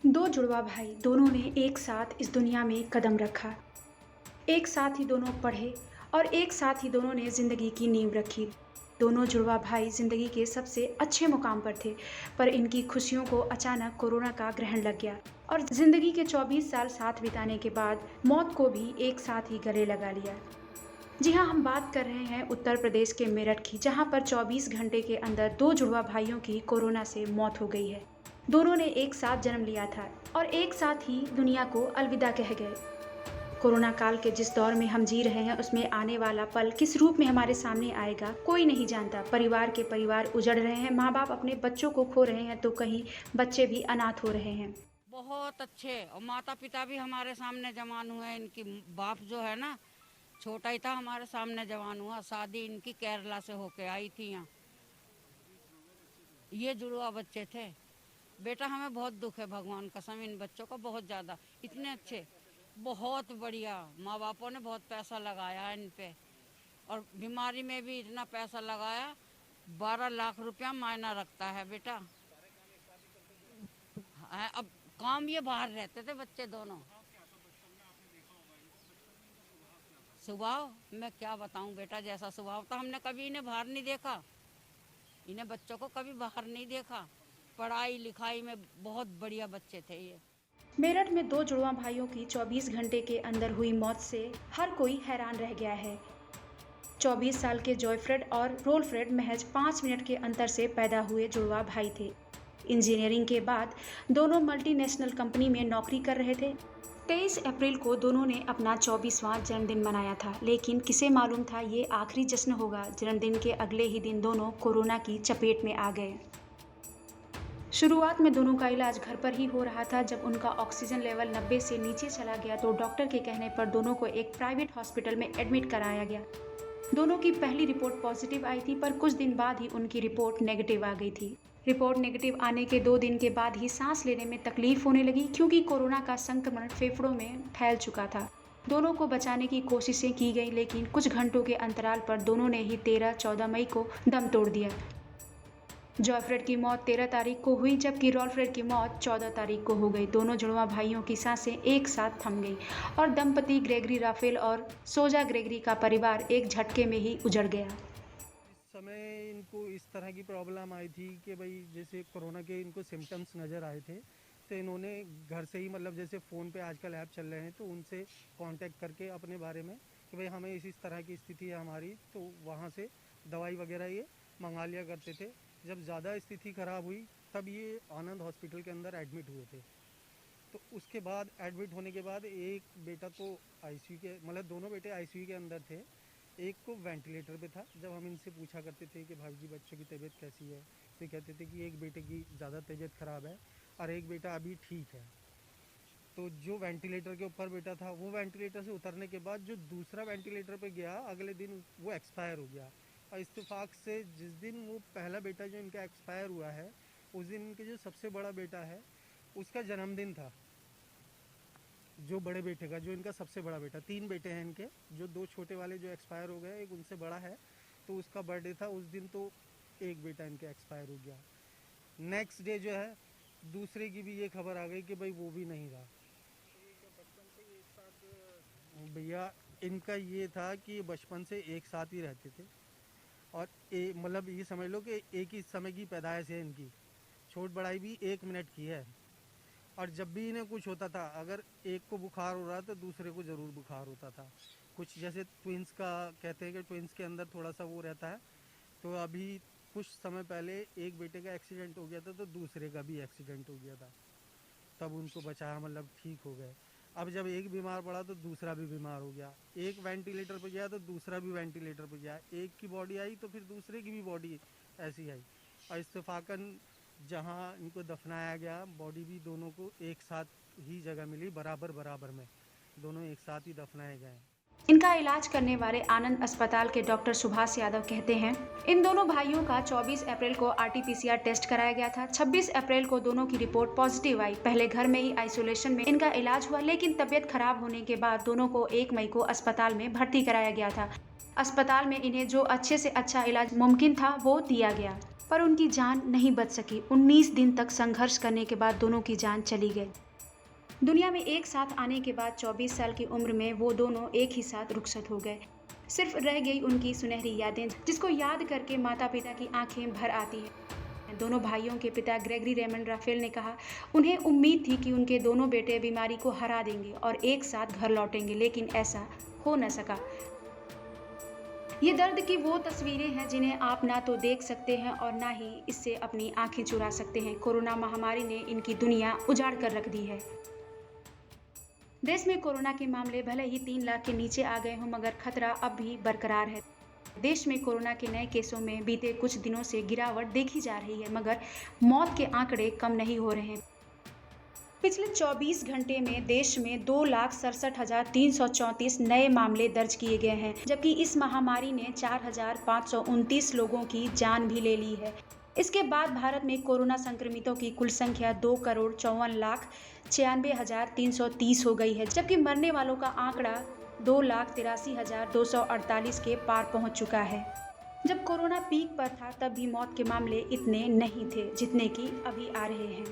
दो जुड़वा भाई दोनों ने एक साथ इस दुनिया में कदम रखा। एक साथ ही दोनों पढ़े और एक साथ ही दोनों ने ज़िंदगी की नींव रखी। दोनों जुड़वा भाई ज़िंदगी के सबसे अच्छे मुकाम पर थे, पर इनकी खुशियों को अचानक कोरोना का ग्रहण लग गया और ज़िंदगी के 24 साल साथ बिताने के बाद मौत को भी एक साथ ही गले लगा लिया। जी हाँ, हम बात कर रहे हैं उत्तर प्रदेश के मेरठ की, जहाँ पर 24 घंटे के अंदर दो जुड़वा भाइयों की कोरोना से मौत हो गई है। दोनों ने एक साथ जन्म लिया था और एक साथ ही दुनिया को अलविदा कह गए। कोरोना काल के जिस दौर में हम जी रहे हैं, उसमें आने वाला पल किस रूप में हमारे सामने आएगा, कोई नहीं जानता। परिवार के परिवार उजड़ रहे हैं, माँ बाप अपने बच्चों को खो रहे हैं, तो कहीं बच्चे भी अनाथ हो रहे हैं। बहुत अच्छे, और माता पिता भी हमारे सामने जवान हुए। इनकी बाप जो है ना, छोटा ही था, हमारे सामने जवान हुआ। शादी इनकी केरला से होके आई थी यहाँ। ये जुड़वा बच्चे थे। बेटा, हमें बहुत दुख है, भगवान कसम, इन बच्चों का बहुत ज़्यादा। इतने अच्छे, बहुत बढ़िया। माँ बापों ने बहुत पैसा लगाया इन पे, और बीमारी में भी इतना पैसा लगाया। 12 लाख रुपया मायना रखता है बेटा। अब काम ये बाहर रहते थे बच्चे दोनों। स्वभाव मैं क्या बताऊं बेटा, जैसा स्वभाव था, हमने कभी इन्हें बाहर नहीं देखा। इन्हें बच्चों को कभी बाहर नहीं देखा। पढ़ाई लिखाई में बहुत बढ़िया बच्चे थे ये। मेरठ में दो जुड़वा भाइयों की 24 घंटे के अंदर हुई मौत से हर कोई हैरान रह गया है। 24 साल के जॉयफ्रेड और रोलफ्रेड महज 5 मिनट के अंतर से पैदा हुए जुड़वा भाई थे। इंजीनियरिंग के बाद दोनों मल्टीनेशनल कंपनी में नौकरी कर रहे थे। 23 अप्रैल को दोनों ने अपना 24वां जन्मदिन मनाया था, लेकिन किसे मालूम था ये आखिरी जश्न होगा। जन्मदिन के अगले ही दिन दोनों कोरोना की चपेट में आ गए। शुरुआत में दोनों का इलाज घर पर ही हो रहा था। जब उनका ऑक्सीजन लेवल 90 से नीचे चला गया तो डॉक्टर के कहने पर दोनों को एक प्राइवेट हॉस्पिटल में एडमिट कराया गया। दोनों की पहली रिपोर्ट पॉजिटिव आई थी, पर कुछ दिन बाद ही उनकी रिपोर्ट नेगेटिव आ गई थी। रिपोर्ट नेगेटिव आने के 2 दिन के बाद ही सांस लेने में तकलीफ होने लगी, क्योंकि कोरोना का संक्रमण फेफड़ों में फैल चुका था। दोनों को बचाने की कोशिशें की गई, लेकिन कुछ घंटों के अंतराल पर दोनों ने ही 13-14 मई को दम तोड़ दिया। जॉयफ्रेड की मौत 13 तारीख को हुई, जबकि रॉलफ्रेड की मौत 14 तारीख को हो गई। दोनों जुड़वा भाइयों की सांसें एक साथ थम गई और दंपति ग्रेगरी राफेल और सोजा ग्रेगरी का परिवार एक झटके में ही उजड़ गया। इस समय इनको इस तरह की प्रॉब्लम आई थी कि भाई जैसे कोरोना के इनको सिम्टम्स नज़र आए थे, तो इन्होंने घर से ही, मतलब जैसे फ़ोन पे आजकल ऐप चल रहे हैं, तो उनसे कांटेक्ट करके अपने बारे में कि भाई हमें इस तरह की स्थिति है हमारी, तो वहाँ से दवाई वगैरह ये मंगा लिया करते थे। जब ज़्यादा स्थिति ख़राब हुई तब ये आनंद हॉस्पिटल के अंदर एडमिट हुए थे। तो उसके बाद एडमिट होने के बाद एक बेटा तो आईसीयू के, मतलब दोनों बेटे आईसीयू के अंदर थे, एक को वेंटिलेटर पे था। जब हम इनसे पूछा करते थे कि भाई जी बच्चों की तबीयत कैसी है, तो कहते थे कि एक बेटे की ज़्यादा तबीयत ख़राब है और एक बेटा अभी ठीक है। तो जो वेंटिलेटर के ऊपर बेटा था, वो वेंटिलेटर से उतरने के बाद जो दूसरा वेंटिलेटर पे गया, अगले दिन वो एक्सपायर हो गया। और इत्तेफाक से जिस दिन वो पहला बेटा जो इनका एक्सपायर हुआ है, उस दिन इनके जो सबसे बड़ा बेटा है उसका जन्मदिन था। जो बड़े बेटे का, जो इनका सबसे बड़ा बेटा, 3 बेटे हैं इनके, जो 2 छोटे वाले जो एक्सपायर हो गए, एक उनसे बड़ा है, तो उसका बर्थडे था उस दिन। तो एक बेटा इनका एक्सपायर हो गया। नेक्स्ट डे जो है दूसरे की भी ये खबर आ गई कि भाई वो भी नहीं रहा। भैया इनका ये था कि बचपन से एक साथ ही रहते थे, और मतलब ये समझ लो कि एक ही समय की पैदाइश है इनकी। छोट बड़ाई भी 1 मिनट की है। और जब भी इन्हें कुछ होता था, अगर एक को बुखार हो रहा तो दूसरे को ज़रूर बुखार होता था। कुछ जैसे ट्विंस का कहते हैं कि ट्विंस के अंदर थोड़ा सा वो रहता है। तो अभी कुछ समय पहले एक बेटे का एक्सीडेंट हो गया था, तो दूसरे का भी एक्सीडेंट हो गया था, तब उनको बचाया, मतलब ठीक हो गए। अब जब एक बीमार पड़ा तो दूसरा भी बीमार हो गया। एक वेंटिलेटर पे गया तो दूसरा भी वेंटिलेटर पे गया। एक की बॉडी आई तो फिर दूसरे की भी बॉडी ऐसी आई। और इत्तेफाकन जहाँ इनको दफनाया गया, बॉडी भी दोनों को एक साथ ही जगह मिली, बराबर बराबर में दोनों एक साथ ही दफनाए गए। इनका इलाज करने वाले आनंद अस्पताल के डॉक्टर सुभाष यादव कहते हैं, इन दोनों भाइयों का 24 अप्रैल को आरटीपीसीआर टेस्ट कराया गया था। 26 अप्रैल को दोनों की रिपोर्ट पॉजिटिव आई। पहले घर में ही आइसोलेशन में इनका इलाज हुआ, लेकिन तबियत खराब होने के बाद दोनों को 1 मई को अस्पताल में भर्ती कराया गया था। अस्पताल में इन्हें जो अच्छे से अच्छा इलाज मुमकिन था वो दिया गया। पर उनकी जान नहीं बच सकी। 19 दिन तक संघर्ष करने के बाद दोनों की जान चली गई। दुनिया में एक साथ आने के बाद 24 साल की उम्र में वो दोनों एक ही साथ रुखसत हो गए। सिर्फ रह गई उनकी सुनहरी यादें, जिसको याद करके माता पिता की आंखें भर आती हैं। दोनों भाइयों के पिता ग्रेगरी रेमंड राफेल ने कहा, उन्हें उम्मीद थी कि उनके दोनों बेटे बीमारी को हरा देंगे और एक साथ घर लौटेंगे, लेकिन ऐसा हो न सका। ये दर्द की वो तस्वीरें हैं जिन्हें आप ना तो देख सकते हैं और ना ही इससे अपनी आंखें चुरा सकते हैं। कोरोना महामारी ने इनकी दुनिया उजाड़ कर रख दी है। देश में कोरोना के मामले भले ही 3 लाख के नीचे आ गए हों, मगर खतरा अब भी बरकरार है। देश में कोरोना के नए केसों में बीते कुछ दिनों से गिरावट देखी जा रही है, मगर मौत के आंकड़े कम नहीं हो रहे हैं। पिछले 24 घंटे में देश में 2,67,334 नए मामले दर्ज किए गए हैं, जबकि इस महामारी ने 4,529 लोगों की जान भी ले ली है। इसके बाद भारत में कोरोना संक्रमितों की कुल संख्या 2,54,96,330 हो गई है, जबकि मरने वालों का आंकड़ा 2,83,248 के पार पहुंच चुका है। जब कोरोना पीक पर था तब भी मौत के मामले इतने नहीं थे जितने कि अभी आ रहे हैं।